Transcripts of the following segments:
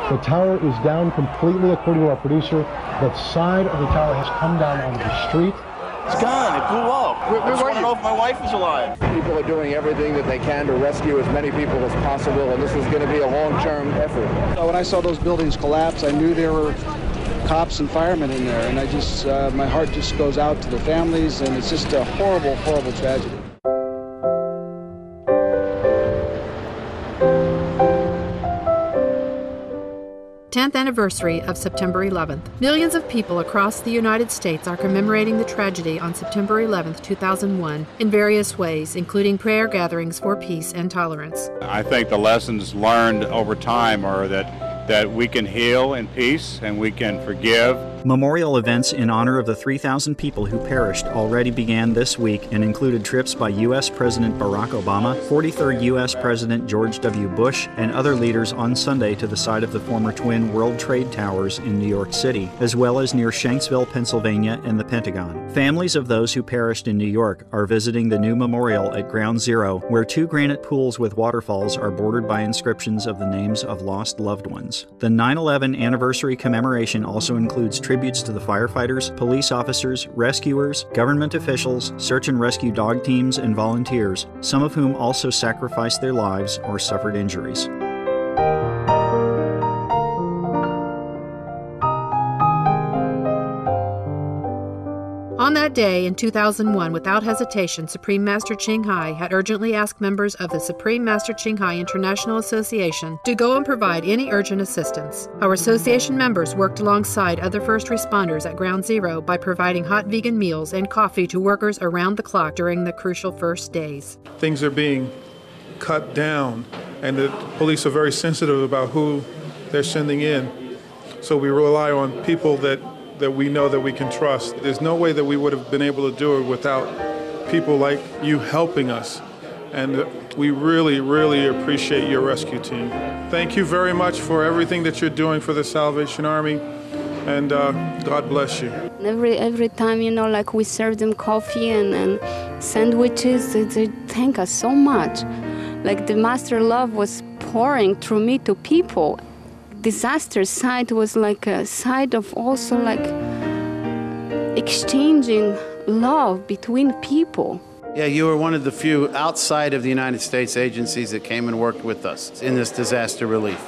The tower is down completely, according to our producer. The side of the tower has come down onto the street. It's gone. It blew up. I just want to know if my wife is alive. People are doing everything that they can to rescue as many people as possible, and this is going to be a long-term effort. When I saw those buildings collapse, I knew there were cops and firemen in there, and I just, my heart just goes out to the families, and it's just a horrible, horrible tragedy. 10th anniversary of September 11th. Millions of people across the United States are commemorating the tragedy on September 11th, 2001 in various ways, including prayer gatherings for peace and tolerance. I think the lessons learned over time are that we can heal in peace and we can forgive. Memorial events in honor of the 3,000 people who perished already began this week and included trips by U.S. President Barack Obama, 43rd U.S. President George W. Bush, and other leaders on Sunday to the site of the former twin World Trade Towers in New York City, as well as near Shanksville, Pennsylvania, and the Pentagon. Families of those who perished in New York are visiting the new memorial at Ground Zero, where 2 granite pools with waterfalls are bordered by inscriptions of the names of lost loved ones. The 9/11 anniversary commemoration also includes tributes to the firefighters, police officers, rescuers, government officials, search and rescue dog teams, and volunteers, some of whom also sacrificed their lives or suffered injuries. On that day in 2001, without hesitation, Supreme Master Ching Hai had urgently asked members of the Supreme Master Ching Hai International Association to go and provide any urgent assistance. Our association members worked alongside other first responders at Ground Zero by providing hot vegan meals and coffee to workers around the clock during the crucial first days. Things are being cut down, and the police are very sensitive about who they're sending in. So we rely on people that we know that we can trust. There's no way that we would have been able to do it without people like you helping us. And we really, really appreciate your rescue team. Thank you very much for everything that you're doing for the Salvation Army, and God bless you. Every time, like we serve them coffee and sandwiches, they thank us so much. Like the Master Love was pouring through me to people. Disaster side was like a side of also like exchanging love between people. Yeah, you were one of the few outside of the United States agencies that came and worked with us in this disaster relief.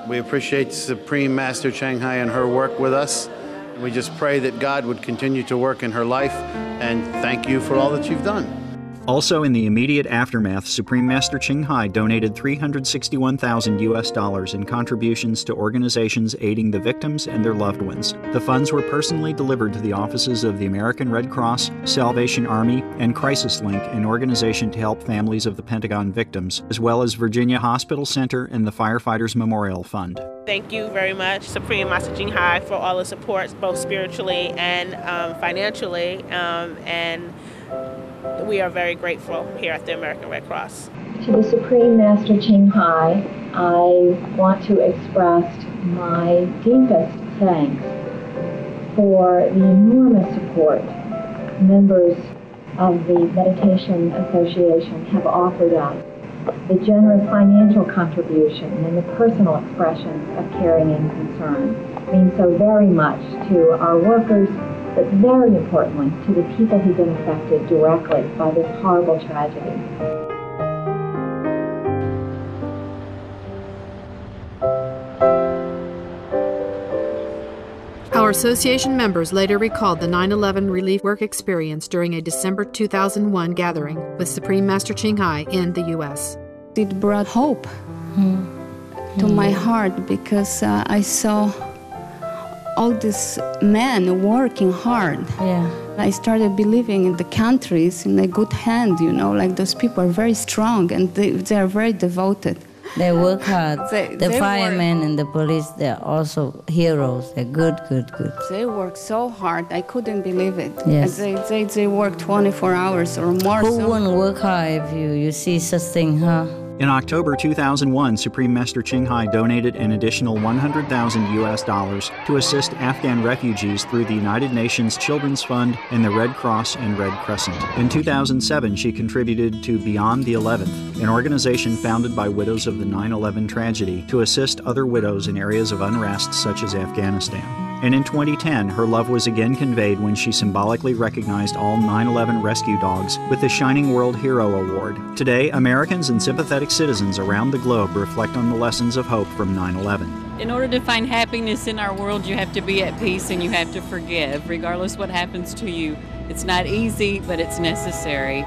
We appreciate Supreme Master Ching Hai and her work with us. We just pray that God would continue to work in her life, and thank you for all that you've done. Also, in the immediate aftermath, Supreme Master Ching Hai donated $361,000 in contributions to organizations aiding the victims and their loved ones. The funds were personally delivered to the offices of the American Red Cross, Salvation Army, and Crisis Link, an organization to help families of the Pentagon victims, as well as Virginia Hospital Center and the Firefighters Memorial Fund. Thank you very much, Supreme Master Ching Hai, for all the support, both spiritually and financially, and we are very grateful here at the American Red Cross. To the Supreme Master Ching Hai, I want to express my deepest thanks for the enormous support members of the Meditation Association have offered us, the generous financial contribution and the personal expressions of caring and concern mean so very much to our workers, but very importantly, to the people who've been affected directly by this horrible tragedy. Our association members later recalled the 9/11 relief work experience during a December 2001 gathering with Supreme Master Ching Hai in the U.S. It brought hope to my heart because I saw all these men working hard. Yeah. I started believing in the countries in a good hand, like those people are very strong and they are very devoted. They work hard. The they firemen and the police, they're also heroes. They're good. They work so hard. I couldn't believe it. Yes. They work 24 hours or more. Who wouldn't work hard if you see such thing, huh? In October 2001, Supreme Master Ching Hai donated an additional $100,000 to assist Afghan refugees through the United Nations Children's Fund and the Red Cross and Red Crescent. In 2007, she contributed to Beyond the 11th, an organization founded by widows of the 9/11 tragedy to assist other widows in areas of unrest such as Afghanistan. And in 2010, her love was again conveyed when she symbolically recognized all 9/11 rescue dogs with the Shining World Hero Award. Today, Americans and sympathetic citizens around the globe reflect on the lessons of hope from 9/11. In order to find happiness in our world, you have to be at peace and you have to forgive, regardless what happens to you. It's not easy, but it's necessary.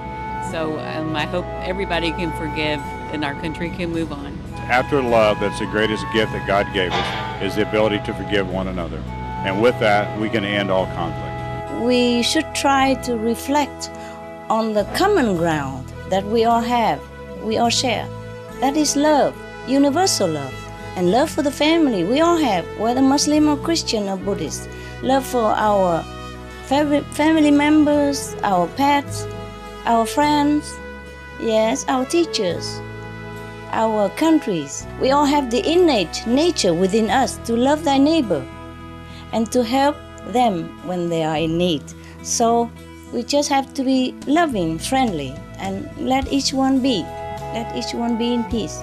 So I hope everybody can forgive and our country can move on. After love, that's the greatest gift that God gave us, is the ability to forgive one another. And with that, we can end all conflict. We should try to reflect on the common ground that we all have, we all share. That is love, universal love. And love for the family, we all have, whether Muslim or Christian or Buddhist. Love for our family members, our pets, our friends, yes, our teachers, our countries. We all have the innate nature within us to love thy neighbor and to help them when they are in need. So we just have to be loving, friendly, and let each one be. Let each one be in peace.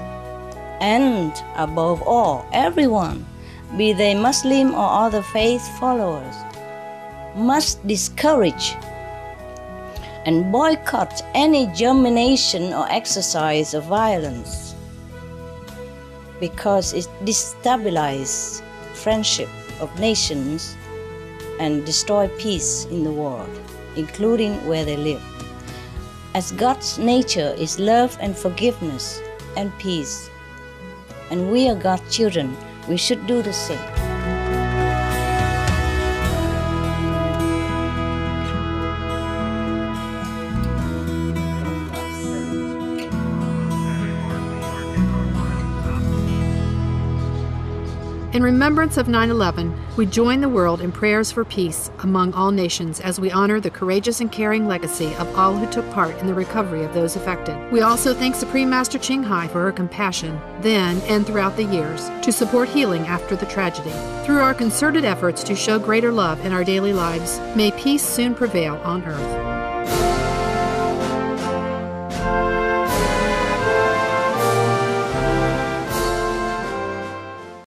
And above all, everyone, be they Muslim or other faith followers, must discourage and boycott any germination or exercise of violence, because it destabilizes friendship of nations and destroy peace in the world, including where they live. As God's nature is love and forgiveness and peace, and we are God's children, we should do the same. In remembrance of 9/11, we join the world in prayers for peace among all nations as we honor the courageous and caring legacy of all who took part in the recovery of those affected. We also thank Supreme Master Ching Hai for her compassion, then and throughout the years, to support healing after the tragedy. Through our concerted efforts to show greater love in our daily lives, may peace soon prevail on earth.